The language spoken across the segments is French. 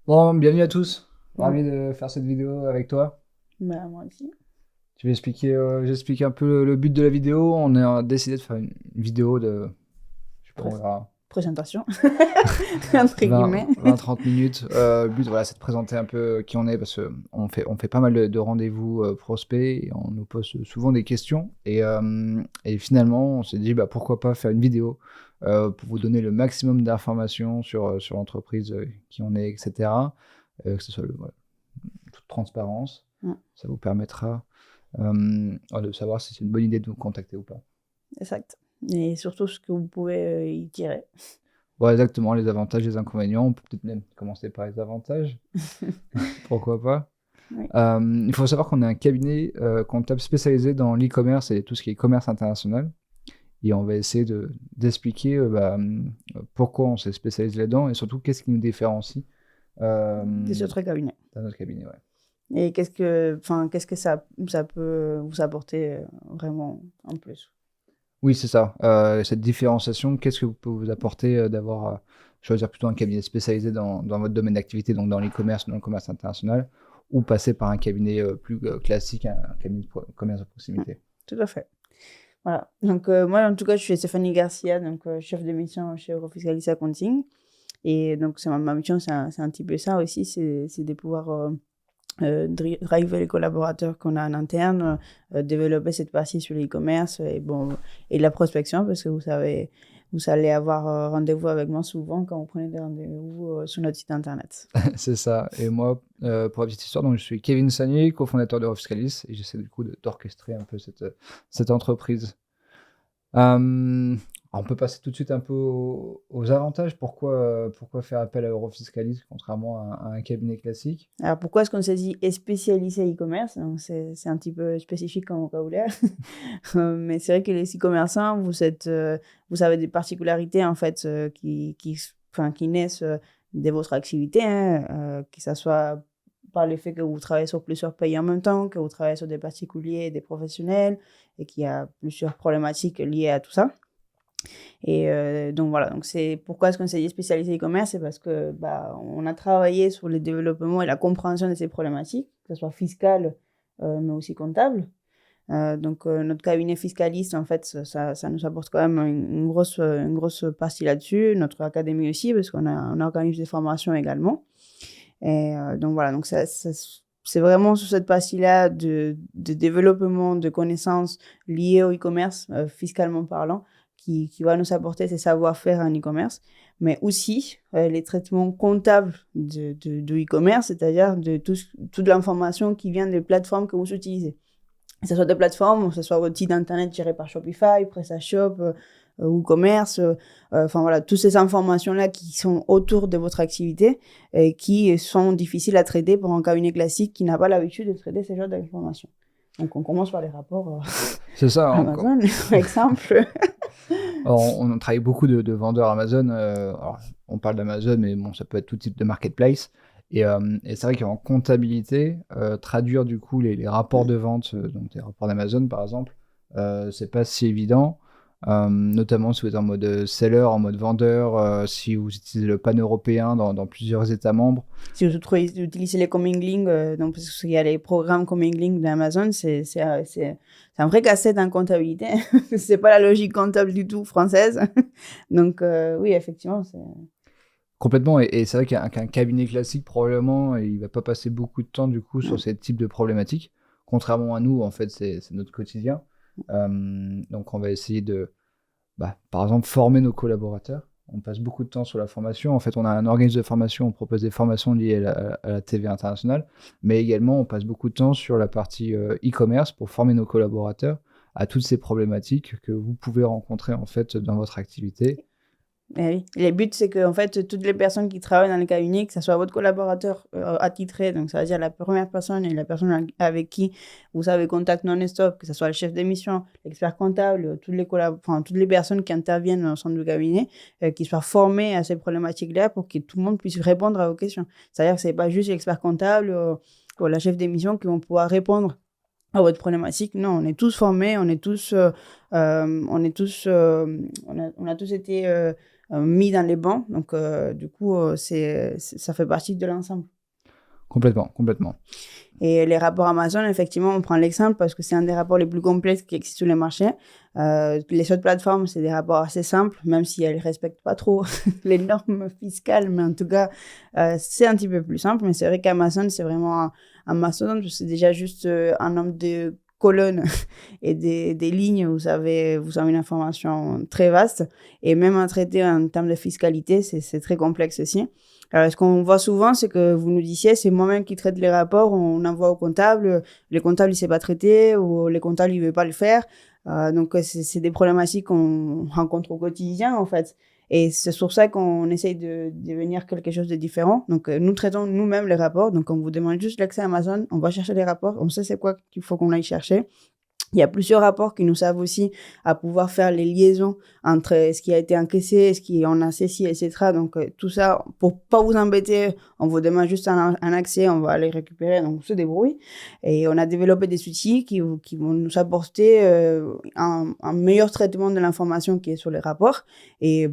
Bon, bienvenue à tous. Mm. Ravi de faire cette vidéo avec toi. Bah, moi aussi. Je vais expliquer, j'explique un peu le but de la vidéo. On a décidé de faire une vidéo de, je sais pas, on Bref, verra, présentation, entre guillemets. 20-30 minutes. Le but, voilà, c'est de présenter un peu qui on est parce qu'on fait pas mal de rendez-vous prospects et on nous pose souvent des questions. Et finalement, on s'est dit, bah, pourquoi pas faire une vidéo pour vous donner le maximum d'informations sur l'entreprise, qui on est, etc. Que ce soit voilà, toute transparence. Mm, Ça vous permettra de savoir si c'est une bonne idée de vous contacter ou pas. exact. Et surtout ce que vous pouvez y tirer. Bon, exactement, les avantages, les inconvénients. On peut peut-être même commencer par les avantages. Pourquoi pas. Oui. Il faut savoir qu'on est un cabinet comptable spécialisé dans l'e-commerce et tout ce qui est commerce international. Et on va essayer d'expliquer pourquoi on s'est spécialisé là-dedans et surtout qu'est-ce qui nous différencie Des autres cabinets. dans notre cabinet. Ouais. Et qu'est-ce que ça peut vous apporter vraiment en plus? Oui, c'est ça. Cette différenciation, qu'est-ce que vous peut vous apporter d'avoir choisir plutôt un cabinet spécialisé dans votre domaine d'activité, donc dans l'e-commerce, dans le commerce international, ou passer par un cabinet plus classique, un cabinet de commerce de Mm, proximité. tout à fait. Voilà. Donc, moi, en tout cas, je suis Stéphanie Garcia, donc chef de mission chez Eurofiscalis Accounting. Et donc, ma mission, c'est un petit peu ça aussi, c'est de pouvoir driver les collaborateurs qu'on a en interne, développer cette partie sur l'e-commerce et, bon, et la prospection, parce que vous savez, vous allez avoir rendez-vous avec moi souvent quand vous prenez des rendez-vous sur notre site internet. C'est ça. Et moi, pour la petite histoire, donc, je suis Kevin Sagnier, cofondateur d'Eurofiscalis, et j'essaie du coup d'orchestrer un peu cette entreprise. Euh, on peut passer tout de suite un peu aux avantages. Pourquoi faire appel à Eurofiscalis contrairement à un cabinet classique? Alors, pourquoi est-ce qu'on s'est dit est spécialisé e-commerce? Donc, c'est un petit peu spécifique comme vocabulaire. Mais c'est vrai que les e-commerçants, vous avez des particularités, en fait, qui naissent de votre activité, hein, que ce soit par le fait que vous travaillez sur plusieurs pays en même temps, que vous travaillez sur des particuliers et des professionnels, et qu'il y a plusieurs problématiques liées à tout ça. Et donc voilà, donc c'est pourquoi est-ce qu'on s'est dit spécialisé e-commerce, c'est parce que bah, on a travaillé sur le développement et la compréhension de ces problématiques, que ce soit fiscale, mais aussi comptable. Donc notre cabinet fiscaliste, en fait, ça nous apporte quand même une grosse partie là-dessus. Notre académie aussi, parce on organise des formations également. Et donc voilà, donc c'est vraiment sur cette partie-là de développement de connaissances liées au e-commerce, fiscalement parlant, qui va nous apporter ces savoir-faire en e-commerce, mais aussi les traitements comptables de e-commerce, c'est-à-dire de toute l'information qui vient des plateformes que vous utilisez. Que ce soit des plateformes, que ce soit votre site internet géré par Shopify, PrestaShop, WooCommerce, enfin voilà, toutes ces informations-là qui sont autour de votre activité et qui sont difficiles à traiter pour un cabinet classique qui n'a pas l'habitude de traiter ces genres d'informations. Donc on commence par les rapports C'est ça. Amazon, par exemple. On travaille beaucoup de vendeurs Amazon. Alors, on parle d'Amazon, mais bon, ça peut être tout type de marketplace. Et c'est vrai qu'en comptabilité, traduire du coup les rapports de vente, donc des rapports d'Amazon par exemple, c'est pas si évident. Notamment si vous êtes en mode seller, en mode vendeur, si vous utilisez le pan-européen dans plusieurs États membres. Si vous utilisez les commingling, donc parce qu'il y a les programmes commingling d'Amazon, c'est un vrai casse-tête en comptabilité. C'est pas la logique comptable du tout française. Donc oui, effectivement, c'est Complètement, et c'est vrai qu'un cabinet classique, probablement, il va pas passer beaucoup de temps du coup sur ces types de problématiques. Contrairement à nous, en fait, c'est notre quotidien. Donc on va essayer par exemple, former nos collaborateurs. On passe beaucoup de temps sur la formation. En fait, on a un organisme de formation, on propose des formations liées à la TV internationale, mais également on passe beaucoup de temps sur la partie e-commerce pour former nos collaborateurs à toutes ces problématiques que vous pouvez rencontrer en fait dans votre activité. eh oui. Le but, c'est que en fait, toutes les personnes qui travaillent dans le cabinet, que ce soit votre collaborateur attitré, donc ça veut dire la première personne et la personne avec qui vous avez contact non-stop, que ce soit le chef d'émission, l'expert comptable, toutes les personnes qui interviennent au centre du cabinet, qui soient formées à ces problématiques-là pour que tout le monde puisse répondre à vos questions. C'est-à-dire que ce n'est pas juste l'expert comptable ou la chef d'émission qui vont pouvoir répondre à votre problématique. Non, on est tous formés, on est tous, on est tous, on a tous été mis dans les bons. Donc, du coup, ça fait partie de l'ensemble. Complètement. Et les rapports Amazon, effectivement, on prend l'exemple parce que c'est un des rapports les plus complexes qui existent sur les marchés. Les autres plateformes, c'est des rapports assez simples, même si elles ne respectent pas trop les normes fiscales. Mais en tout cas, c'est un petit peu plus simple. Mais c'est vrai qu'Amazon, c'est vraiment un mastodonte. C'est déjà juste un nombre de colonnes et des lignes. Vous avez une information très vaste. Et même à traiter en termes de fiscalité, c'est très complexe aussi. Alors, ce qu'on voit souvent, c'est que vous nous disiez, c'est moi-même qui traite les rapports, on envoie au comptable, le comptable, il ne sait pas traiter, ou le comptable, il ne veut pas le faire. Donc, c'est des problématiques qu'on rencontre au quotidien, en fait. Et c'est pour ça qu'on essaye de devenir quelque chose de différent. Donc, nous traitons nous-mêmes les rapports. Donc, on vous demande juste l'accès à Amazon, on va chercher les rapports, on sait c'est quoi qu'il faut qu'on aille chercher. Il y a plusieurs rapports qui nous servent aussi à pouvoir faire les liaisons entre ce qui a été encaissé, ce qui en a cessé, etc. Donc, tout ça, pour pas vous embêter, on vous demande juste un accès, on va aller récupérer, donc on se débrouille. Et on a développé des outils qui vont nous apporter un meilleur traitement de l'information qui est sur les rapports et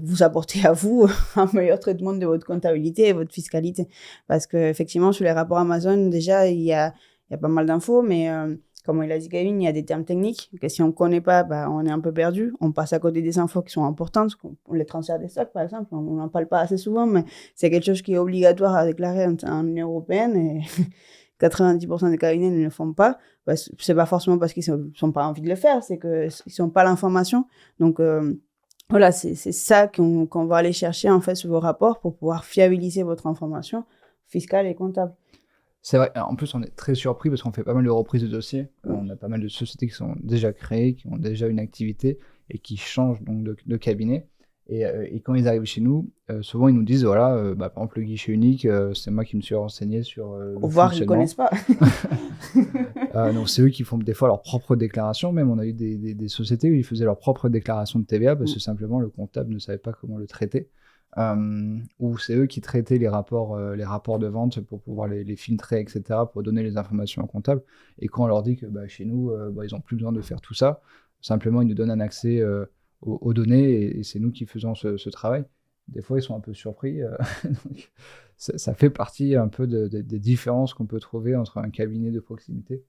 vous apporter à vous un meilleur traitement de votre comptabilité et votre fiscalité. Parce qu'effectivement, sur les rapports Amazon, déjà, il y a pas mal d'infos, mais... comme il a dit Kevin, il y a des termes techniques que si on ne connaît pas, on est un peu perdu. On passe à côté des infos qui sont importantes, on les transfert des stocks par exemple, on n'en parle pas assez souvent, mais c'est quelque chose qui est obligatoire à déclarer en Union européenne et 90% des cabinets ne le font pas. C'est pas forcément parce qu'ils n'ont pas envie de le faire, c'est qu'ils n'ont pas l'information. Donc voilà, c'est ça qu'on va aller chercher en fait sur vos rapports pour pouvoir fiabiliser votre information fiscale et comptable. C'est vrai, en plus on est très surpris parce qu'on fait pas mal de reprises de dossiers, on a pas mal de sociétés qui sont déjà créées, qui ont déjà une activité et qui changent donc de cabinet. Et quand ils arrivent chez nous, souvent ils nous disent voilà, par exemple le guichet unique, c'est moi qui me suis renseigné sur le Voire ils ne connaissent pas. Donc c'est eux qui font des fois leur propre déclaration, même on a eu des sociétés où ils faisaient leur propre déclaration de TVA parce que simplement le comptable ne savait pas comment le traiter. Où c'est eux qui traitaient les rapports de vente pour pouvoir les filtrer, etc., pour donner les informations au comptable. Et quand on leur dit que chez nous, ils n'ont plus besoin de faire tout ça, simplement ils nous donnent un accès aux données et c'est nous qui faisons ce travail. Des fois, ils sont un peu surpris. Donc, ça fait partie un peu des différences qu'on peut trouver entre un cabinet de proximité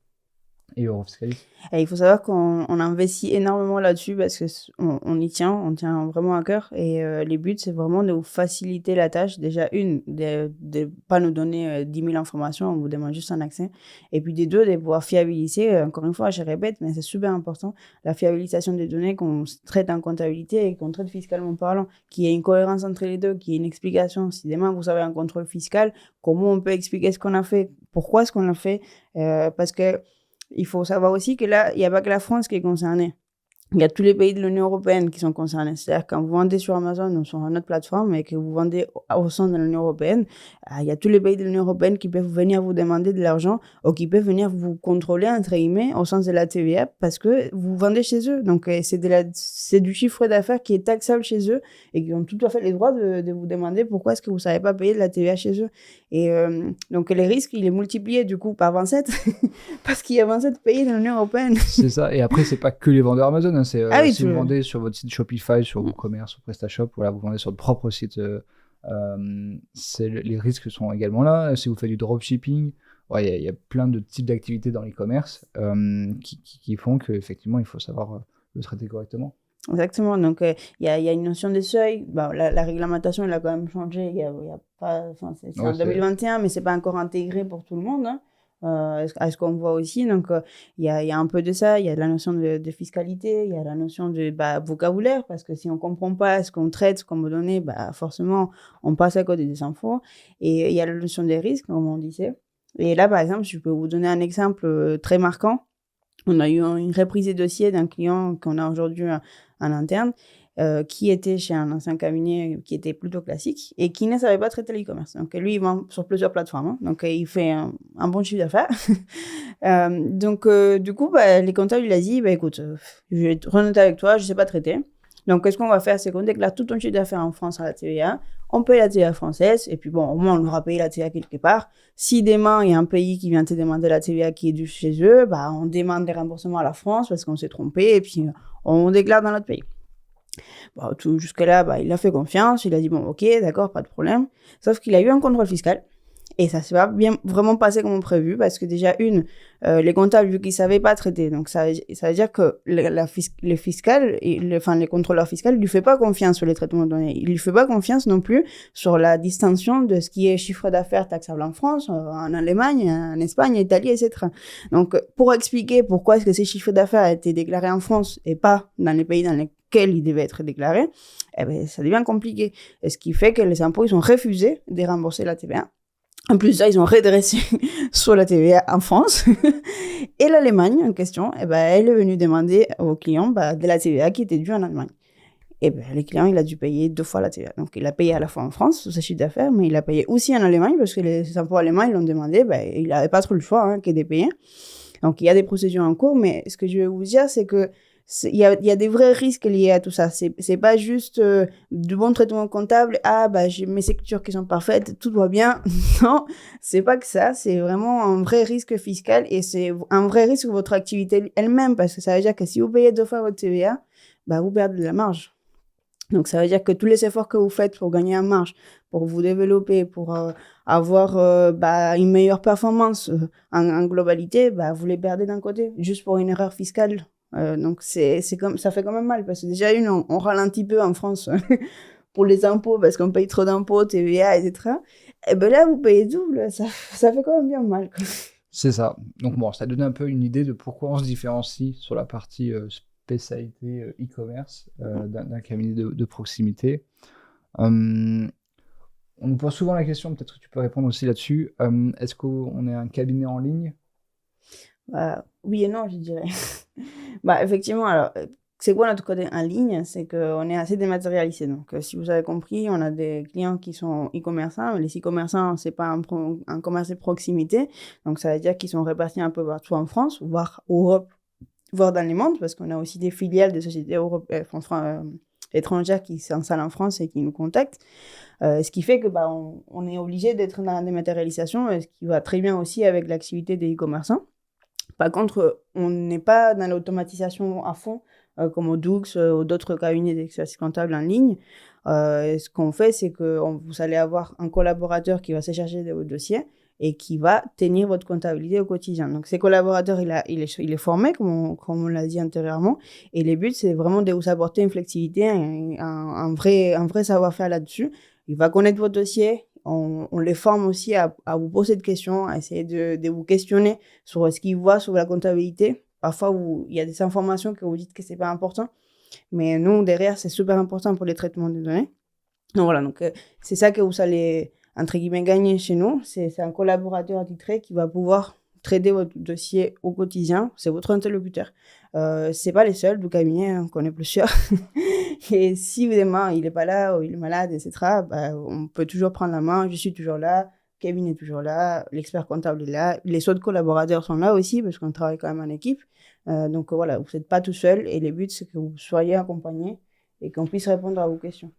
et Eurofiscalis. Et il faut savoir qu'on investit énormément là-dessus parce qu'on y tient, on tient vraiment à cœur. Et les buts, c'est vraiment de vous faciliter la tâche. Déjà, de pas nous donner 10 000 informations, on vous demande juste un accès. Et puis, des deux, de pouvoir fiabiliser. Encore une fois, je répète, mais c'est super important, la fiabilisation des données qu'on traite en comptabilité et qu'on traite fiscalement parlant, qu'il y ait une cohérence entre les deux, qu'il y ait une explication. Si demain, vous avez un contrôle fiscal, comment on peut expliquer ce qu'on a fait, pourquoi est-ce qu'on l'a fait, parce que il faut savoir aussi que là, il n'y a pas que la France qui est concernée. Il y a tous les pays de l'Union européenne qui sont concernés. C'est-à-dire quand vous vendez sur Amazon ou sur une autre plateforme et que vous vendez au sein de l'Union européenne, il y a tous les pays de l'Union européenne qui peuvent venir vous demander de l'argent ou qui peuvent venir vous contrôler, entre guillemets, au sens de la TVA parce que vous vendez chez eux. Donc, c'est du chiffre d'affaires qui est taxable chez eux et qui ont tout à fait les droits de vous demander pourquoi est-ce que vous ne savez pas payer de la TVA chez eux. Et donc, les risques, il est multiplié du coup par 27 parce qu'il y a 27 pays de l'Union européenne. C'est ça. Et après, c'est pas que les vendeurs Amazon. Si vous vendez sur votre site Shopify, sur WooCommerce, sur PrestaShop, voilà, vous vendez sur votre propre site, les risques sont également là. Si vous faites du dropshipping, il y a plein de types d'activités dans l'e-commerce qui font qu'effectivement, il faut savoir le traiter correctement. Exactement. Donc, il y a une notion de seuil. La réglementation, elle a quand même changé. Il y a pas, c'est en 2021, mais c'est pas encore intégré pour tout le monde. Hein. À ce qu'on voit aussi. Donc, il y a un peu de ça. Il y a la notion de fiscalité, il y a la notion de vocabulaire, parce que si on ne comprend pas ce qu'on traite comme données, forcément, on passe à côté des infos. Et il y a la notion des risques, comme on disait. Et là, par exemple, je peux vous donner un exemple très marquant. On a eu une reprise de dossier d'un client qu'on a aujourd'hui en interne, qui était chez un ancien cabinet qui était plutôt classique et qui ne savait pas traiter l'e-commerce. Donc, lui, il vend sur plusieurs plateformes. Hein. Donc, il fait un bon chiffre d'affaires. Donc, du coup, les comptables, il a dit, écoute, je vais être honnête avec toi, je ne sais pas traiter. Donc, qu'est-ce qu'on va faire? C'est qu'on déclare tout ton chiffre d'affaires en France à la TVA. On paye la TVA française. Et puis, au moins, on aura payé la TVA quelque part. Si demain, il y a un pays qui vient te demander la TVA qui est due chez eux, on demande des remboursements à la France parce qu'on s'est trompé. Et puis, on déclare dans notre pays. Bon, jusque-là, il a fait confiance, il a dit, bon, ok, d'accord, pas de problème. Sauf qu'il a eu un contrôle fiscal. Et ça s'est pas bien vraiment passé comme prévu parce que déjà, les comptables, vu qu'ils savaient pas traiter, donc ça veut dire que les fiscales, les contrôleurs fiscaux, ils lui fait pas confiance sur les traitements de données. Il lui fait pas confiance non plus sur la distinction de ce qui est chiffre d'affaires taxable en France, en Allemagne, en Espagne, en Italie, etc. Donc, pour expliquer pourquoi est-ce que ces chiffres d'affaires a été déclarés en France et pas dans les pays dans lesquels ils devaient être déclarés, eh ben, ça devient compliqué. Et ce qui fait que les impôts, ils ont refusé de rembourser la TVA. En plus de ça, ils ont redressé sur la TVA en France. Et l'Allemagne, en question, elle est venue demander aux clients de la TVA qui était due en Allemagne. Et le client, il a dû payer 2 fois la TVA. Donc, il a payé à la fois en France, sur ses chiffres d'affaires, mais il a payé aussi en Allemagne, parce que les impôts allemands, ils l'ont demandé, il n'avait pas trop le choix que de payer. Donc, il y a des procédures en cours, mais ce que je vais vous dire, c'est que il y a des vrais risques liés à tout ça. C'est pas juste du bon traitement comptable. J'ai mes écritures qui sont parfaites, tout va bien. Non, c'est pas que ça. C'est vraiment un vrai risque fiscal et c'est un vrai risque pour votre activité elle-même parce que ça veut dire que si vous payez 2 fois votre TVA, vous perdez de la marge. Donc, ça veut dire que tous les efforts que vous faites pour gagner en marge, pour vous développer, pour avoir une meilleure performance en globalité, vous les perdez d'un côté, juste pour une erreur fiscale. Donc, ça fait quand même mal, parce que déjà, on ralentit peu en France pour les impôts, parce qu'on paye trop d'impôts, TVA, etc. Et là, vous payez double, ça fait quand même bien mal, quoi. C'est ça. Donc bon, ça donne un peu une idée de pourquoi on se différencie sur la partie spécialité e-commerce d'un cabinet de proximité. On nous pose souvent la question, peut-être que tu peux répondre aussi là-dessus, est-ce qu'on est un cabinet en ligne? Oui et non, je dirais. Effectivement, alors, c'est quoi notre côté en ligne? C'est qu'on est assez dématérialisé. Donc, si vous avez compris, on a des clients qui sont e-commerçants. Les e-commerçants, c'est pas un commerce de proximité. Donc, ça veut dire qu'ils sont répartis un peu partout en France, voire Europe, voire dans le monde, parce qu'on a aussi des filiales de sociétés étrangères qui s'installent en France et qui nous contactent. Ce qui fait que on est obligé d'être dans la dématérialisation, ce qui va très bien aussi avec l'activité des e-commerçants. Par contre, on n'est pas dans l'automatisation à fond, comme au Doux ou d'autres cabinets d'exercice comptable en ligne. Ce qu'on fait, c'est que vous allez avoir un collaborateur qui va se charger de votre dossier et qui va tenir votre comptabilité au quotidien. Donc, ces collaborateurs, il est formé, comme on l'a dit antérieurement. Et le but, c'est vraiment de vous apporter une flexibilité, un vrai savoir-faire là-dessus. Il va connaître votre dossier. On les forme aussi à vous poser des questions, à essayer de vous questionner sur ce qu'ils voient sur la comptabilité. Parfois, il y a des informations que vous dites que c'est pas important, mais nous, derrière, c'est super important pour les traitements de données. Donc voilà, c'est ça que vous allez, entre guillemets, gagner chez nous. C'est un collaborateur attitré qui va pouvoir traiter votre dossier au quotidien. C'est votre interlocuteur. C'est pas les seuls du cabinet, on connaît plusieurs. Et si évidemment il est pas là ou il est malade, etc., on peut toujours prendre la main. Je suis toujours là, Kevin est toujours là, l'expert comptable est là, les autres collaborateurs sont là aussi parce qu'on travaille quand même en équipe. Donc voilà, vous n'êtes pas tout seul et le but c'est que vous soyez accompagné et qu'on puisse répondre à vos questions.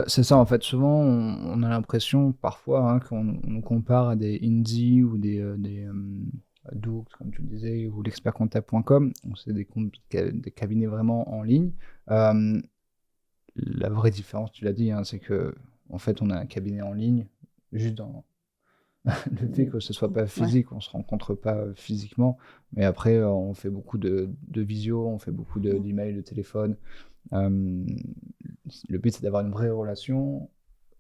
C'est ça, en fait, souvent on a l'impression parfois qu'on nous compare à des Indie ou des Doux, comme tu le disais, ou l'expertcomptable.com. C'est des cabinets vraiment en ligne. La vraie différence, tu l'as dit, c'est que en fait, on a un cabinet en ligne, juste dans le fait que ce soit pas physique, on se rencontre pas physiquement, mais après, on fait beaucoup de visio, on fait beaucoup d'emails, de téléphone. Le but, c'est d'avoir une vraie relation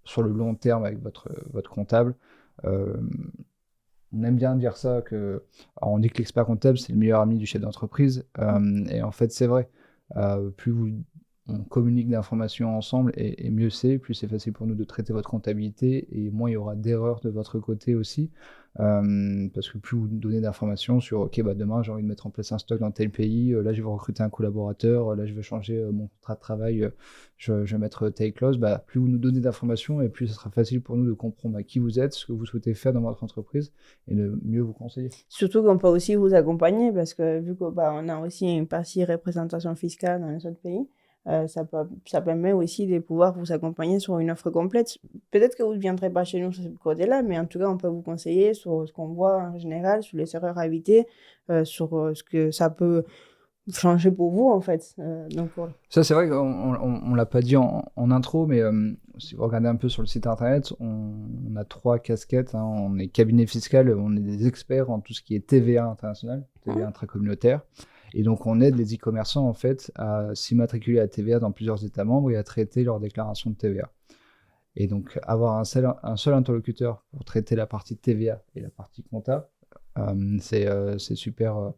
sur le long terme avec votre comptable. On aime bien dire ça, alors on dit que l'expert comptable, c'est le meilleur ami du chef d'entreprise, et en fait, c'est vrai. Plus on communique d'informations ensemble et mieux c'est, plus c'est facile pour nous de traiter votre comptabilité et moins il y aura d'erreurs de votre côté aussi, parce que plus vous donnez d'informations sur ok demain j'ai envie de mettre en place un stock dans tel pays, là je vais recruter un collaborateur, là je vais changer mon contrat de travail, je vais mettre telle clause, plus vous nous donnez d'informations et plus ce sera facile pour nous de comprendre qui vous êtes, ce que vous souhaitez faire dans votre entreprise et de mieux vous conseiller. Surtout qu'on peut aussi vous accompagner parce que vu qu'on a aussi une partie représentation fiscale dans les autres pays, ça permet aussi de pouvoir vous accompagner sur une offre complète. Peut-être que vous ne viendrez pas chez nous sur ce côté-là, mais en tout cas, on peut vous conseiller sur ce qu'on voit en général, sur les erreurs à éviter, sur ce que ça peut changer pour vous, en fait. Donc, voilà. Ça, c'est vrai qu'on l'a pas dit en intro, mais si vous regardez un peu sur le site internet, on a 3 casquettes. Hein. On est cabinet fiscal, on est des experts en tout ce qui est TVA international, TVA intracommunautaire. Et donc, on aide les e-commerçants, en fait, à s'immatriculer à TVA dans plusieurs États membres et à traiter leur déclaration de TVA. Et donc, avoir un seul interlocuteur pour traiter la partie TVA et la partie compta, c'est super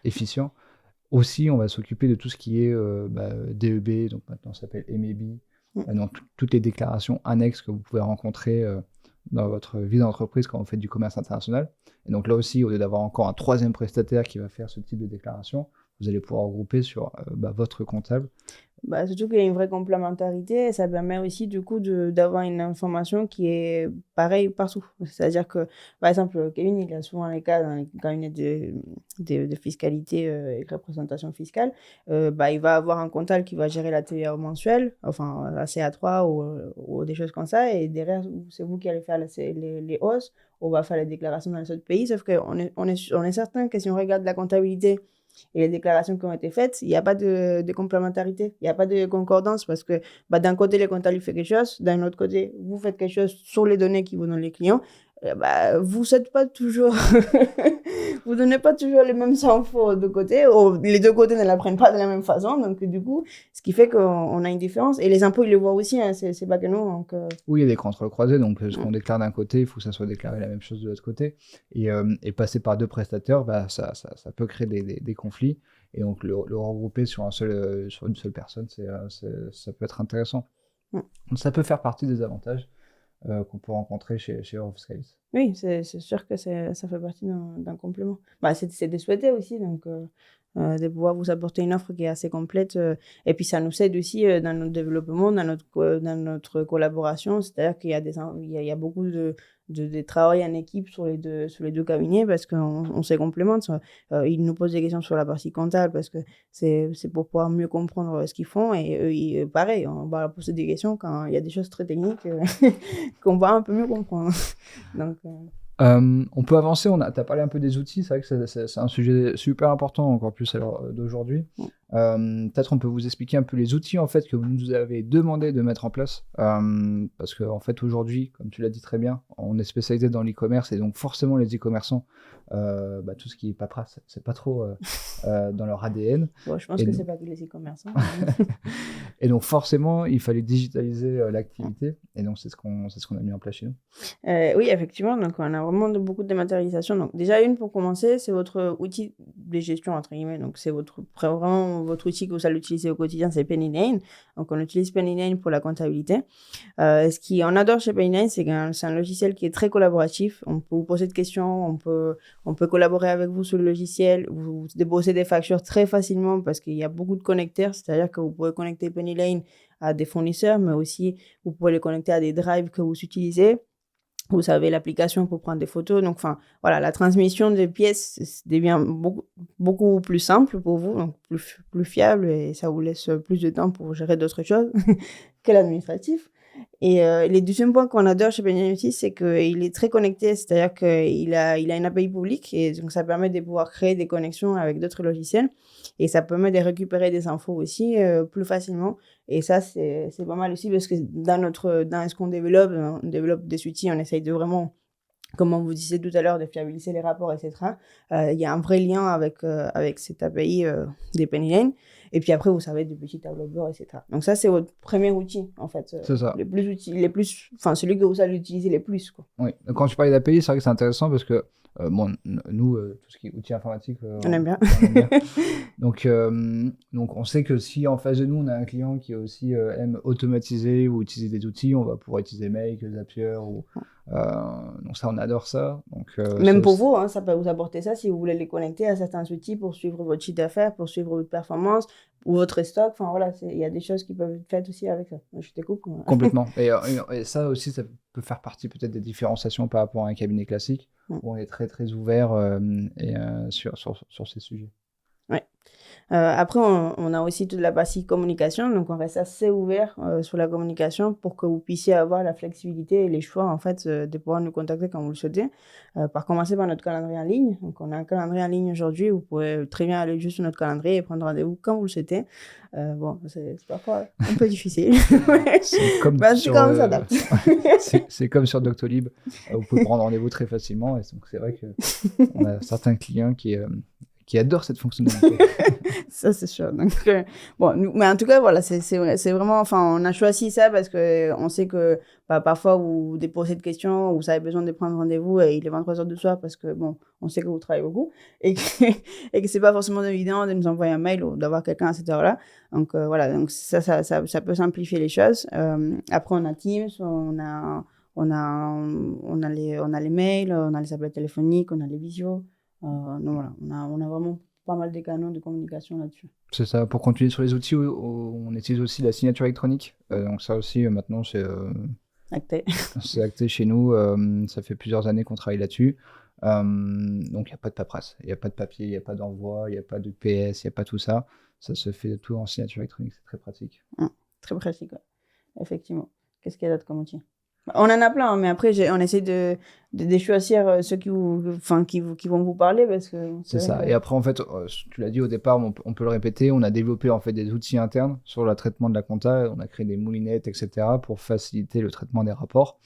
efficient. Aussi, on va s'occuper de tout ce qui est DEB, donc maintenant ça s'appelle MEB, donc toutes les déclarations annexes que vous pouvez rencontrer dans votre vie d'entreprise quand vous faites du commerce international. Et donc là aussi, au lieu d'avoir encore un 3e prestataire qui va faire ce type de déclaration, vous allez pouvoir regrouper sur votre comptable. Surtout qu'il y a une vraie complémentarité et ça permet aussi du coup d'avoir une information qui est pareille partout. C'est-à-dire que, par exemple, Kevin, il a souvent les cas dans les cabinets de fiscalité et de représentation fiscale. Il va avoir un comptable qui va gérer la TVA mensuelle, enfin la CA3 ou des choses comme ça. Et derrière, c'est vous qui allez faire les hausses. On va faire les déclarations dans les autres pays. Sauf qu'on est certain que si on regarde la comptabilité et les déclarations qui ont été faites, il n'y a pas de complémentarité, il n'y a pas de concordance parce que d'un côté, le comptable fait quelque chose, d'un autre côté, vous faites quelque chose sur les données qui vous donnent les clients. Vous n'êtes pas toujours... vous donnez pas toujours les mêmes infos de côté, ou les deux côtés ne la prennent pas de la même façon, donc du coup, ce qui fait qu'on a une différence. Et les impôts, ils le voient aussi, hein, c'est pas que nous. Donc, Oui, il y a des contrôles croisés, donc ce qu'on déclare d'un côté, il faut que ça soit déclaré la même chose de l'autre côté. Et passer par 2 prestataires, ça peut créer des conflits. Et donc le regrouper sur une seule personne, ça peut être intéressant. Donc ça peut faire partie des avantages qu'on peut rencontrer chez Eurofiscalis. Oui, c'est sûr que ça fait partie d'un complément. C'est de souhaiter aussi, donc de pouvoir vous apporter une offre qui est assez complète. Et puis ça nous aide aussi dans notre développement, dans notre collaboration. C'est-à-dire qu'il y a beaucoup de travail en équipe sur les deux cabinets parce qu'on se complémente. Ils nous posent des questions sur la partie comptable parce que c'est pour pouvoir mieux comprendre ce qu'ils font. Et eux, pareil, on va leur poser des questions quand il y a des choses très techniques qu'on va un peu mieux comprendre. Donc, on peut avancer, t'as parlé un peu des outils, c'est vrai que c'est un sujet super important, encore plus à l'heure d'aujourd'hui. Peut-être on peut vous expliquer un peu les outils en fait, que vous nous avez demandé de mettre en place, parce qu'en fait aujourd'hui, comme tu l'as dit très bien, on est spécialisé dans l'e-commerce et donc forcément les e-commerçants, tout ce qui est paperasse, c'est pas trop dans leur ADN. Bon, je pense que c'est pas que les e-commerçants. Et donc forcément, il fallait digitaliser l'activité, et donc c'est ce qu'on a mis en place chez nous. Oui, effectivement, donc on a vraiment beaucoup de dématérialisation. Donc déjà, pour commencer, c'est votre outil de gestion, entre guillemets. Donc c'est vraiment votre outil que vous allez utiliser au quotidien, c'est Penny Lane. Donc on utilise Penny Lane pour la comptabilité. Ce qu'on adore chez Penny Lane, c'est que c'est un logiciel qui est très collaboratif. On peut vous poser de questions, on peut collaborer avec vous sur le logiciel, vous déposer des factures très facilement parce qu'il y a beaucoup de connecteurs, c'est-à-dire que vous pouvez connecter Penny Lane à des fournisseurs, mais aussi vous pouvez les connecter à des drives que vous utilisez. Vous avez l'application pour prendre des photos. Donc, voilà, la transmission des pièces devient beaucoup plus simple pour vous, donc plus fiable, et ça vous laisse plus de temps pour gérer d'autres choses que l'administratif. Et le deuxième point qu'on adore chez Penny aussi, c'est qu'il est très connecté, c'est-à-dire qu'il a une API publique, et donc ça permet de pouvoir créer des connexions avec d'autres logiciels, et ça permet de récupérer des infos aussi plus facilement. Et ça, c'est pas mal aussi, parce que dans ce qu'on développe, on développe des outils, on essaye de vraiment, comme on vous disait tout à l'heure, de fiabiliser les rapports, etc. Il y a un vrai lien avec cette API des Penny Lane. Et puis après, vous savez, des petits tableaux de bord, etc. Donc ça, c'est votre premier outil, en fait. C'est ça. Celui que vous allez utiliser les plus, quoi. Oui, quand tu parlais d'API, c'est vrai que c'est intéressant parce que nous, tout ce qui est outils informatiques, on aime bien. Donc on sait que si en face de nous, on a un client qui aussi aime automatiser ou utiliser des outils, on va pouvoir utiliser Make, Zapier, donc ça, on adore ça. Donc, même pour vous, hein, ça peut vous apporter ça si vous voulez les connecter à certains outils pour suivre votre chiffre d'affaires, pour suivre votre performance ou votre stock. Enfin voilà, il y a des choses qui peuvent être faites aussi avec ça. Je te coupe. Complètement. Et ça aussi, ça peut faire partie peut-être des différenciations par rapport à un cabinet classique où on est très très ouvert sur ces sujets. Ouais. Après, on a aussi toute la partie communication, donc on reste assez ouvert sur la communication pour que vous puissiez avoir la flexibilité et les choix en fait de pouvoir nous contacter quand vous le souhaitez. Par commencer par notre calendrier en ligne. Donc on a un calendrier en ligne aujourd'hui, vous pouvez très bien aller juste sur notre calendrier et prendre rendez-vous quand vous le souhaitez. Bon, c'est parfois un peu difficile. C'est comme Bah, c'est sur, quand on s'adapte. c'est comme sur Doctolib. Vous pouvez prendre rendez-vous très facilement. Et donc, c'est vrai qu'on a certains clients qui adorent cette fonctionnalité. Ça, c'est sûr. Donc, bon, mais en tout cas, voilà, c'est vraiment, enfin, on a choisi ça parce qu'on sait que bah, parfois vous déposez de questions, vous avez besoin de prendre rendez-vous et il est 23h du soir parce que, bon, on sait que vous travaillez beaucoup et que, et que c'est pas forcément évident de nous envoyer un mail ou d'avoir quelqu'un à cette heure-là. Donc, voilà, donc ça peut simplifier les choses. Après, on a Teams, on a les mails, on a les appels téléphoniques, on a les visios. Donc voilà, on a vraiment pas mal de canaux de communication là-dessus. C'est ça. Pour continuer sur les outils, on utilise aussi la signature électronique. Donc ça aussi, maintenant, Acté. c'est acté chez nous. Ça fait plusieurs années qu'on travaille là-dessus. Donc il n'y a pas de paperasse. Il n'y a pas de papier, il n'y a pas d'envoi, il n'y a pas de PS, il n'y a pas tout ça. Ça se fait tout en signature électronique. C'est très pratique. Très pratique, ouais. Effectivement. Qu'est-ce qu'il y a d'autre comme outil? On en a plein, hein, mais après, on essaie de choisir ceux qui vont vous parler parce que c'est ça. que... Et après, en fait, tu l'as dit au départ, on peut le répéter, on a développé en fait des outils internes sur le traitement de la compta. On a créé des moulinettes, etc. pour faciliter le traitement des rapports,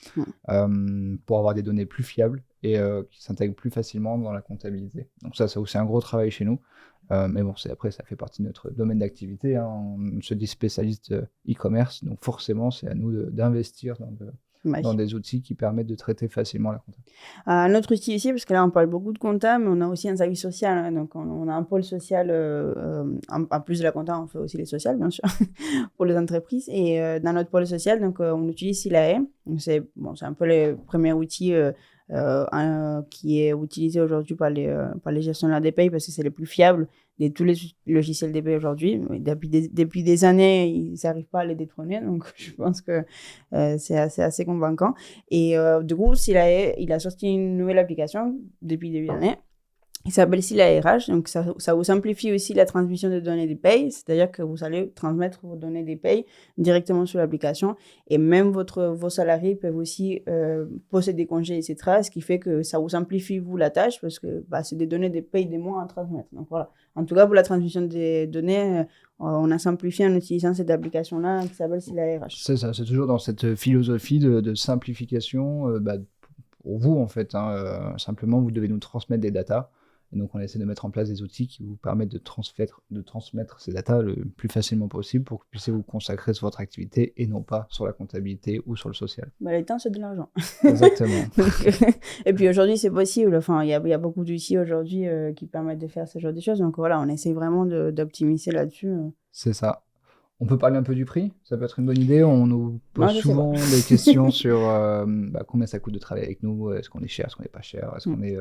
pour avoir des données plus fiables et qui s'intègrent plus facilement dans la comptabilité. Donc ça aussi un gros travail chez nous. Mais bon, après, ça fait partie de notre domaine d'activité. Hein. On se dit spécialiste e-commerce, donc forcément, c'est à nous d'investir dans des outils qui permettent de traiter facilement la compta. Un autre outil ici, parce que là, on parle beaucoup de compta, mais on a aussi un service social. Hein, donc, on a un pôle social, en plus de la compta, on fait aussi les sociales, bien sûr, pour les entreprises. Et dans notre pôle social, donc, on utilise Silae. C'est un peu le premier outil qui est utilisé aujourd'hui par les gestionnaires des payes parce que c'est le plus fiable de tous les logiciels des payes aujourd'hui. Depuis des années, ils n'arrivent pas à les détrôner, donc je pense que c'est assez convaincant. Et du coup, il a sorti une nouvelle application depuis début d'année. Il s'appelle Silae RH, donc ça vous simplifie aussi la transmission des données des payes, c'est-à-dire que vous allez transmettre vos données des payes directement sur l'application et même vos salariés peuvent aussi poser des congés, etc. Ce qui fait que ça vous simplifie, vous, la tâche parce que c'est des données des payes des mois à transmettre. Donc voilà. En tout cas, pour la transmission des données, on a simplifié en utilisant cette application-là qui s'appelle Silae RH. C'est ça, c'est toujours dans cette philosophie de simplification pour vous, en fait. Hein, simplement, vous devez nous transmettre des datas. Et donc, on essaie de mettre en place des outils qui vous permettent de transmettre ces datas le plus facilement possible pour que vous puissiez vous consacrer sur votre activité et non pas sur la comptabilité ou sur le social. Le temps, c'est de l'argent. Exactement. Et puis aujourd'hui, c'est possible. Enfin, il y a beaucoup d'outils aujourd'hui qui permettent de faire ce genre de choses. Donc voilà, on essaie vraiment d'optimiser là-dessus. C'est ça. On peut parler un peu du prix, ça peut être une bonne idée. On nous pose souvent des questions sur combien ça coûte de travailler avec nous, est-ce qu'on est cher, est-ce qu'on n'est pas cher, est-ce qu'on est...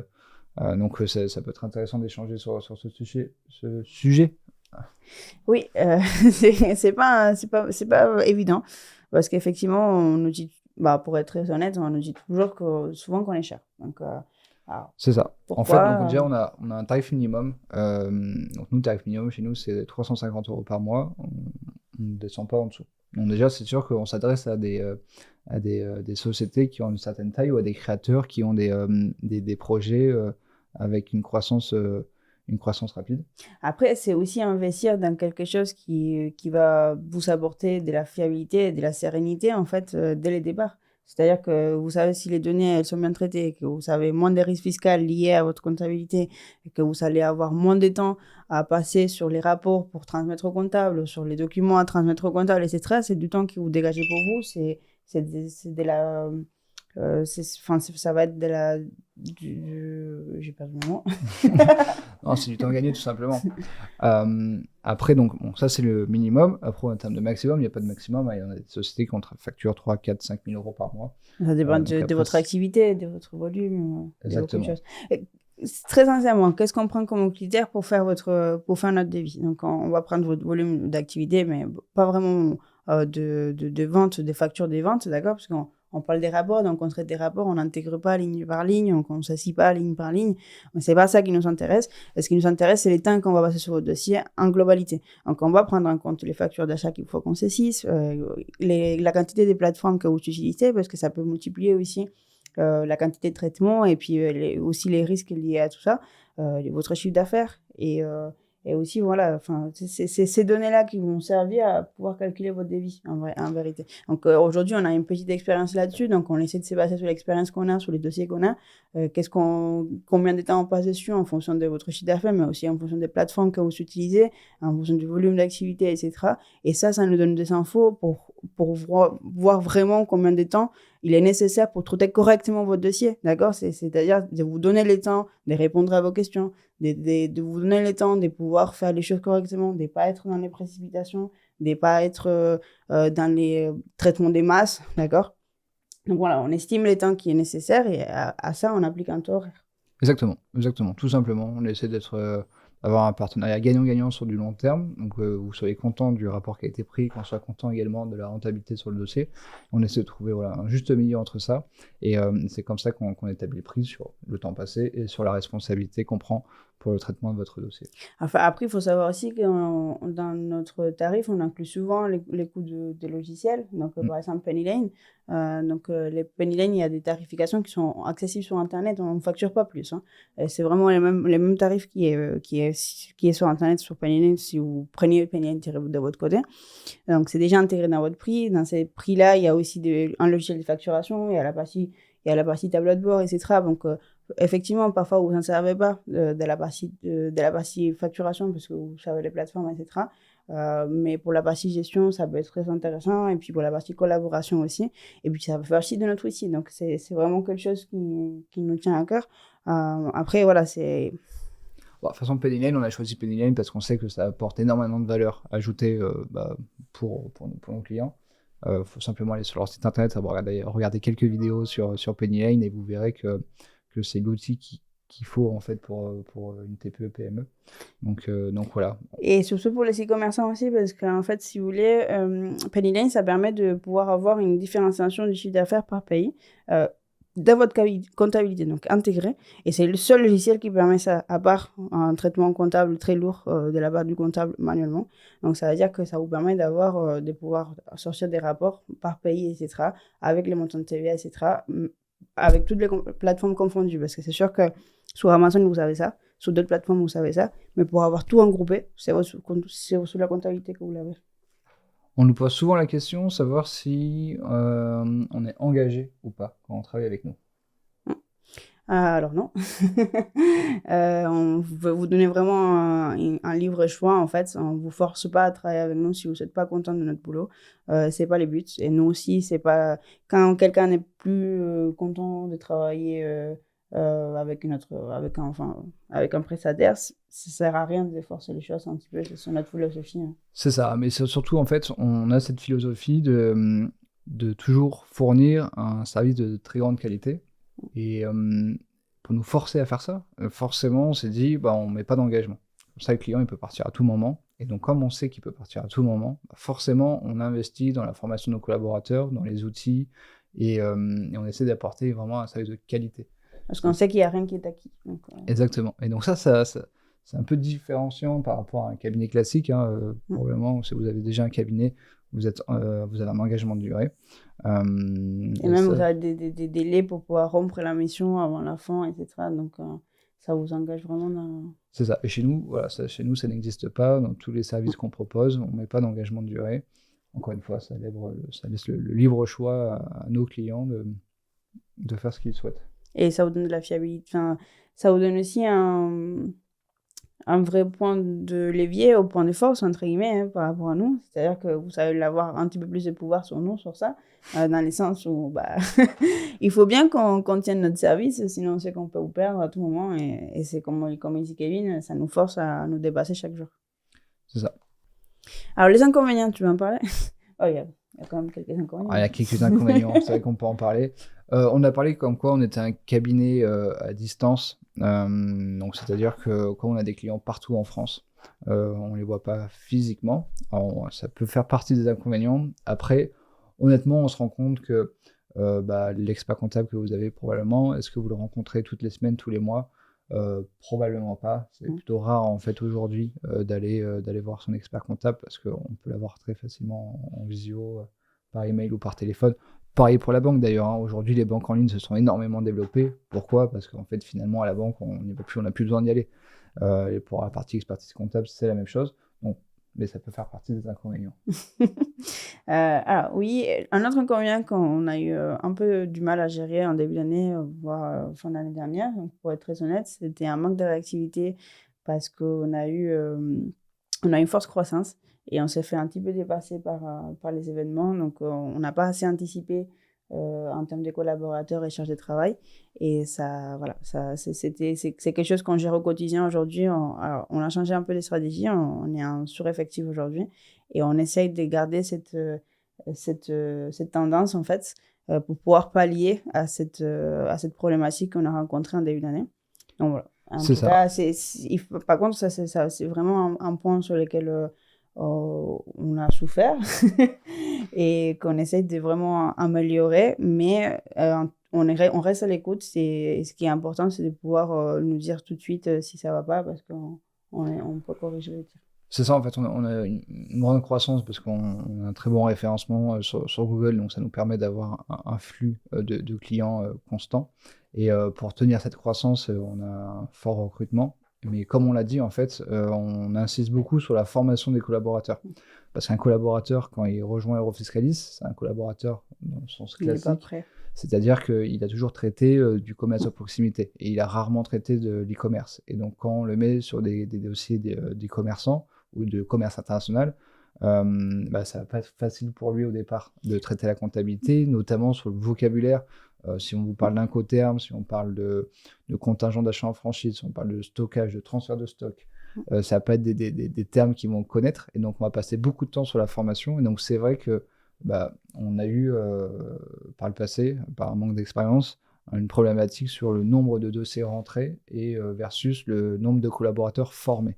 donc ça peut être intéressant d'échanger sur ce sujet. Oui, c'est pas évident parce qu'effectivement on nous dit, pour être très honnête, on nous dit souvent qu'on est cher. Donc c'est ça. Pourquoi, en fait, donc déjà on a un tarif minimum. Donc nous, le tarif minimum chez nous c'est 350 € par mois. On ne descend pas en dessous. Donc déjà c'est sûr qu'on s'adresse à des sociétés qui ont une certaine taille ou à des créateurs qui ont des projets avec une croissance rapide. Après, c'est aussi investir dans quelque chose qui va vous apporter de la fiabilité et de la sérénité, en fait, dès le départ. C'est-à-dire que vous savez si les données elles sont bien traitées, que vous avez moins de risques fiscaux liés à votre comptabilité, et que vous allez avoir moins de temps à passer sur les rapports pour transmettre au comptable, sur les documents à transmettre au comptable, etc. C'est du temps que vous dégagez pour vous. Ça va être j'ai perdu mon mot. Non, c'est du temps gagné tout simplement. Après, donc, ça c'est le minimum. Après, en termes de maximum, il n'y a pas de maximum. Il y en a des sociétés qui facturent 3, 4, 5 000 € par mois. Ça dépend de votre activité, de votre volume. Exactement. De très sincèrement, qu'est-ce qu'on prend comme critère pour faire notre devis? Donc, on va prendre votre volume d'activité, mais pas vraiment de vente, des factures des ventes, d'accord? Parce qu'on on parle des rapports, donc on traite des rapports, on n'intègre pas ligne par ligne, on ne s'assit pas ligne par ligne. C'est pas ça qui nous intéresse. Ce qui nous intéresse, c'est les temps qu'on va passer sur votre dossier en globalité. Donc, on va prendre en compte les factures d'achat qu'il faut qu'on saisisse, la quantité des plateformes que vous utilisez, parce que ça peut multiplier aussi la quantité de traitement et puis aussi les risques liés à tout ça, votre chiffre d'affaires et aussi, voilà, enfin, c'est ces données-là qui vont servir à pouvoir calculer votre devis, en vérité. Donc, aujourd'hui, on a une petite expérience là-dessus. Donc, on essaie de se baser sur l'expérience qu'on a, sur les dossiers qu'on a. Combien de temps on passe dessus en fonction de votre chiffre d'affaires, mais aussi en fonction des plateformes que vous utilisez, en fonction du volume d'activité, etc. Et ça nous donne des infos pour voir vraiment combien de temps il est nécessaire pour traiter correctement votre dossier, d'accord? C'est-à-dire de vous donner le temps de répondre à vos questions, de vous donner le temps de pouvoir faire les choses correctement, de ne pas être dans les précipitations, de ne pas être dans les traitements des masses, d'accord? Donc voilà, on estime le temps qui est nécessaire et à ça, on applique un taux horaire. Exactement, tout simplement. On essaie d'avoir un partenariat gagnant-gagnant sur du long terme. Donc, vous soyez content du rapport qui a été pris, qu'on soit content également de la rentabilité sur le dossier. On essaie de trouver un juste milieu entre ça. Et c'est comme ça qu'on établit le prix sur le temps passé et sur la responsabilité qu'on prend pour le traitement de votre dossier. Enfin, après, il faut savoir aussi que dans notre tarif, on inclut souvent les coûts des logiciels. Donc, par exemple, PennyLane. Les PennyLane, il y a des tarifications qui sont accessibles sur Internet. On ne facture pas plus. Hein. C'est vraiment les mêmes tarifs qui est sur Internet, sur PennyLane, si vous prenez PennyLane de votre côté. Donc, c'est déjà intégré dans votre prix. Dans ces prix-là, il y a aussi un logiciel de facturation. Il y a la partie tableau de bord, etc. Donc, effectivement, parfois, vous n'en servez pas de la partie facturation parce que vous savez les plateformes, etc. Mais pour la partie gestion, ça peut être très intéressant. Et puis, pour la partie collaboration aussi. Et puis, ça fait partie de notre outil. Donc, c'est vraiment quelque chose qui nous tient à cœur. Après, voilà, c'est... Bon, de toute façon, PennyLane, on a choisi PennyLane parce qu'on sait que ça apporte énormément de valeur ajoutée pour nos clients. Faut simplement aller sur leur site internet, regarder quelques vidéos sur PennyLane et vous verrez que c'est l'outil qu'il faut en fait pour une TPE PME. Donc voilà. Et surtout pour les e-commerçants aussi, parce qu'en fait, si vous voulez, PennyLane, ça permet de pouvoir avoir une différenciation du chiffre d'affaires par pays dans votre comptabilité, donc intégré. Et c'est le seul logiciel qui permet ça, à part un traitement comptable très lourd de la part du comptable manuellement. Donc ça veut dire que ça vous permet de pouvoir sortir des rapports par pays, etc., avec les montants de TVA, etc., avec toutes les plateformes confondues. Parce que c'est sûr que sur Amazon, vous savez ça. Sur d'autres plateformes, vous savez ça. Mais pour avoir tout regroupé, c'est sous la comptabilité que vous l'avez. On nous pose souvent la question, savoir si on est engagé ou pas quand on travaille avec nous. Alors non. On veut vous donner vraiment un libre choix, en fait. On ne vous force pas à travailler avec nous si vous n'êtes pas content de notre boulot. C'est pas les buts. Et nous aussi, c'est pas... Quand quelqu'un n'est plus content de travailler avec un prestataire, ça sert à rien de forcer les choses un petit peu. C'est sur notre philosophie. Hein. C'est ça, mais surtout, en fait, on a cette philosophie de toujours fournir un service de très grande qualité. Et pour nous forcer à faire ça, forcément, on s'est dit, on ne met pas d'engagement. Comme ça, le client, il peut partir à tout moment. Et donc, comme on sait qu'il peut partir à tout moment, forcément, on investit dans la formation de nos collaborateurs, dans les outils, et on essaie d'apporter vraiment un service de qualité. Parce qu'on sait qu'il n'y a rien qui est acquis. Donc, Exactement. Et donc ça c'est un peu différenciant par rapport à un cabinet classique. Probablement, si vous avez déjà un cabinet, vous avez un engagement de durée. Et même, vous avez des délais pour pouvoir rompre la mission avant la fin, etc. Donc, ça vous engage vraiment dans... C'est ça. Et chez nous, ça n'existe pas. Dans tous les services qu'on propose, on ne met pas d'engagement de durée. Encore une fois, ça laisse le libre choix à nos clients de faire ce qu'ils souhaitent. Et ça vous donne de la fiabilité. Enfin, ça vous donne aussi un vrai point de levier au point de force, entre guillemets, hein, par rapport à nous. C'est-à-dire que vous savez avoir un petit peu plus de pouvoir sur nous, sur ça, dans le sens où il faut bien qu'on tienne notre service, sinon on sait qu'on peut vous perdre à tout moment. Et c'est comme il dit Kevin, ça nous force à nous dépasser chaque jour. C'est ça. Alors, les inconvénients, tu veux en parler? Oh, il y a quand même quelques inconvénients. Il y a quelques inconvénients, c'est vrai qu'on peut en parler. On a parlé comme quoi on était un cabinet à distance. Donc c'est-à-dire que quand on a des clients partout en France, on ne les voit pas physiquement. Alors, ça peut faire partie des inconvénients. Après, honnêtement, on se rend compte que l'expert comptable que vous avez probablement, est-ce que vous le rencontrez toutes les semaines, tous les mois? Probablement pas. C'est plutôt rare en fait aujourd'hui d'aller voir son expert comptable parce qu'on peut l'avoir très facilement en visio, par email ou par téléphone. Pareil pour la banque d'ailleurs, hein. Aujourd'hui, les banques en ligne se sont énormément développées. Pourquoi? Parce qu'en fait, finalement, à la banque, on n'y va plus, on n'a plus besoin d'y aller. Et pour la partie expertise comptable, c'est la même chose. Donc, mais ça peut faire partie des inconvénients. Alors oui, un autre inconvénient qu'on a eu un peu du mal à gérer en début d'année, voire fin d'année dernière, donc pour être très honnête, c'était un manque de réactivité parce qu'on a eu une forte croissance et on s'est fait un petit peu dépasser par les événements. Donc, on n'a pas assez anticipé en termes de collaborateurs et charges de travail. Et ça, voilà, c'est quelque chose qu'on gère au quotidien aujourd'hui. Alors, on a changé un peu les stratégies. On est en sureffectif aujourd'hui et on essaye de garder cette tendance, en fait, pour pouvoir pallier à cette problématique qu'on a rencontrée en début d'année. Donc, voilà. En C'est tout ça. cas, par contre, c'est vraiment un point sur lequel on a souffert et qu'on essaie de vraiment améliorer, mais on reste à l'écoute. Ce qui est important, c'est de pouvoir nous dire tout de suite si ça ne va pas, parce qu'on peut corriger le tir. C'est ça, en fait, on a une grande croissance parce qu'on a un très bon référencement sur Google, donc ça nous permet d'avoir un flux de clients constant. Et pour tenir cette croissance, on a un fort recrutement. Mais comme on l'a dit, en fait, on insiste beaucoup sur la formation des collaborateurs. Parce qu'un collaborateur, quand il rejoint Eurofiscalis, c'est un collaborateur dans le sens Il n'est pas classique. prêt. C'est-à-dire qu'il a toujours traité du commerce de proximité et il a rarement traité de l'e-commerce. Et donc, quand on le met sur des dossiers d'e-commerçants ou de commerce international, ça va pas être facile pour lui au départ de traiter la comptabilité, notamment sur le vocabulaire. Si on vous parle d'incoterms, si on parle de contingent d'achat en franchise, si on parle de stockage, de transfert de stock, ça va pas être des termes qu'ils vont connaître. Et donc, on va passer beaucoup de temps sur la formation. Et donc, c'est vrai que on a eu par le passé, par un manque d'expérience, une problématique sur le nombre de dossiers rentrés et versus le nombre de collaborateurs formés.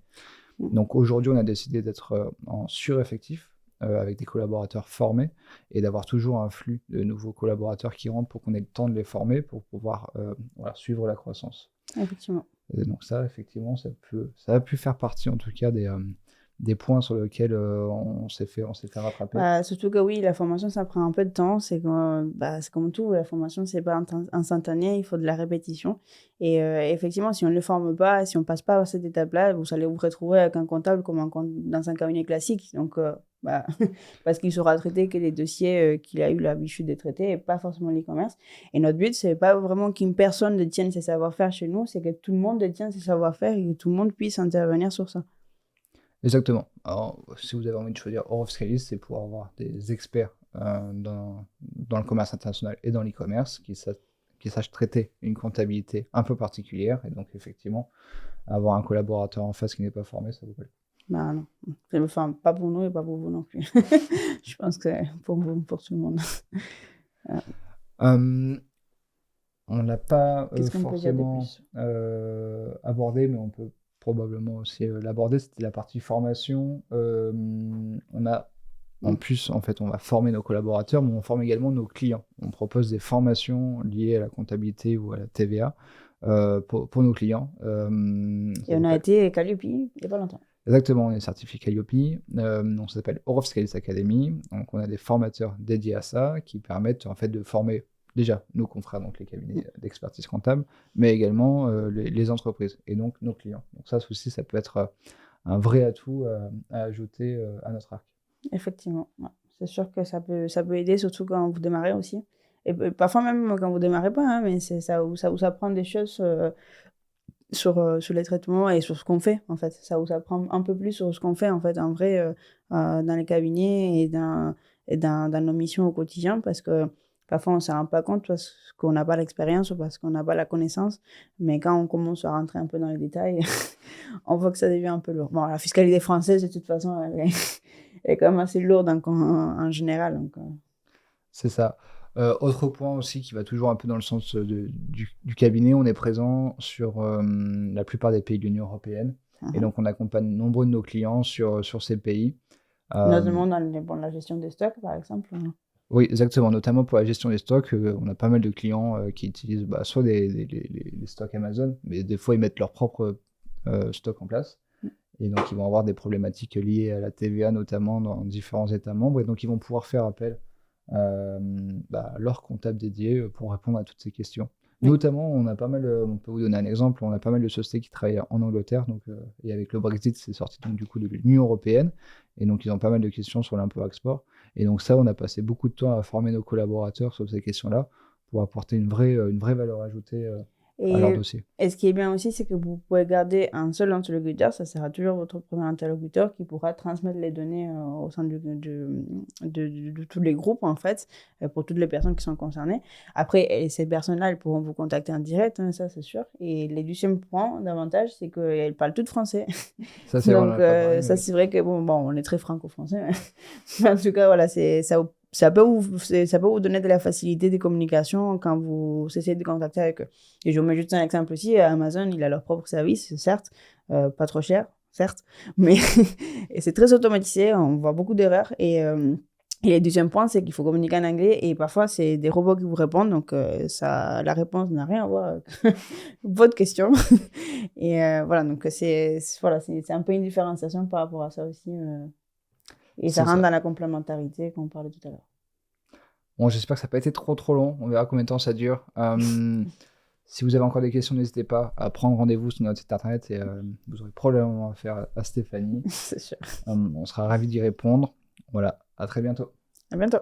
Donc aujourd'hui, on a décidé d'être en sureffectif avec des collaborateurs formés et d'avoir toujours un flux de nouveaux collaborateurs qui rentrent pour qu'on ait le temps de les former pour pouvoir suivre la croissance. Effectivement. Et donc ça, effectivement, ça a pu faire partie en tout cas des points sur lesquels on s'est fait rattraper. Surtout que oui, la formation, ça prend un peu de temps. C'est comme tout, la formation, c'est pas instantané, il faut de la répétition. Et effectivement, si on ne le forme pas, si on ne passe pas à cette étape-là, vous allez vous retrouver avec un comptable comme dans un cabinet classique. Donc, parce qu'il saura traiter que les dossiers qu'il a eu l'habitude de traiter et pas forcément l'e-commerce. Et notre but, c'est pas vraiment qu'une personne détienne ses savoir-faire chez nous, c'est que tout le monde détienne ses savoir-faire et que tout le monde puisse intervenir sur ça. Exactement. Alors, si vous avez envie de choisir Eurofiscalis, c'est pour avoir des experts dans le commerce international et dans l'e-commerce qui sachent traiter une comptabilité un peu particulière. Et donc, effectivement, avoir un collaborateur en face qui n'est pas formé, ça vaut pas le coup. Non. Enfin, pas pour nous et pas pour vous non plus. Je pense que c'est pour vous, pour tout le monde. On l'a pas Qu'est-ce qu'on peut dire de forcément plus abordé, mais on peut probablement aussi l'aborder. C'était la partie formation. On a en plus, en fait, on va former nos collaborateurs, mais on forme également nos clients. On propose des formations liées à la comptabilité ou à la TVA pour nos clients. Et on a été Calliope il n'y a pas longtemps. Exactement, on est certifié Calliope. Donc ça s'appelle Eurofiscalis Academy. Donc on a des formateurs dédiés à ça qui permettent en fait de former déjà nos confrères, donc les cabinets d'expertise comptable, mais également les entreprises et donc nos clients. Donc ça aussi, ça peut être un vrai atout à ajouter à notre arc. Effectivement, ouais. C'est sûr que ça peut aider, surtout quand vous démarrez aussi. Et parfois même quand vous démarrez pas, hein, mais ça vous apprend des choses sur les traitements et sur ce qu'on fait, en fait. Ça vous apprend un peu plus sur ce qu'on fait, en fait, en vrai, dans les cabinets et dans nos missions au quotidien, parce que parfois, on ne se rend pas compte parce qu'on n'a pas l'expérience ou parce qu'on n'a pas la connaissance. Mais quand on commence à rentrer un peu dans les détails, on voit que ça devient un peu lourd. Bon, la fiscalité française, de toute façon, elle est quand même assez lourde en général. Donc, C'est ça. Autre point aussi qui va toujours un peu dans le sens du cabinet, on est présent sur la plupart des pays de l'Union européenne. Et donc, on accompagne nombreux de nos clients sur ces pays. Notamment dans la gestion des stocks, par exemple. Oui, exactement. Notamment pour la gestion des stocks, on a pas mal de clients qui utilisent soit les stocks Amazon, mais des fois ils mettent leur propre stock en place. Et donc ils vont avoir des problématiques liées à la TVA, notamment dans différents États membres. Et donc ils vont pouvoir faire appel à leur comptable dédié pour répondre à toutes ces questions. Oui. Notamment, on a pas mal, on peut vous donner un exemple, on a pas mal de sociétés qui travaillent en Angleterre, donc, et avec le Brexit, c'est sorti donc, du coup de l'Union européenne, et donc ils ont pas mal de questions sur l'import-export. Et donc ça, on a passé beaucoup de temps à former nos collaborateurs sur ces questions-là pour apporter une vraie valeur ajoutée à leur Et, dossier. et ce qui est bien aussi, c'est que vous pouvez garder un seul interlocuteur, ça sera toujours votre premier interlocuteur qui pourra transmettre les données au sein de tous les groupes, en fait, pour toutes les personnes qui sont concernées. Après, ces personnes-là, elles pourront vous contacter en direct, hein, ça c'est sûr. Et le deuxième point d'avantage, c'est qu'elles parlent toutes français. Ça, c'est vrai, on Donc, n'en a pas parlé, ça mais c'est vrai que, bon, on est très franco-français. Mais en tout cas, voilà, ça peut vous donner de la facilité de communication quand vous essayez de contacter avec eux. Et je vous mets juste un exemple aussi. Amazon, il a leur propre service, certes, pas trop cher, certes, mais et c'est très automatisé, on voit beaucoup d'erreurs. Et le deuxième point, c'est qu'il faut communiquer en anglais et parfois, c'est des robots qui vous répondent, donc la réponse n'a rien à voir avec votre question. Et voilà, donc c'est un peu une différenciation par rapport à ça aussi. Et ça c'est rentre ça. dans la complémentarité qu'on parlait tout à l'heure. Bon, j'espère que ça n'a pas été trop long. On verra combien de temps ça dure. Si vous avez encore des questions, n'hésitez pas à prendre rendez-vous sur notre site internet et vous aurez probablement affaire à Stéphanie. C'est sûr. On sera ravis d'y répondre. Voilà, à très bientôt. À bientôt.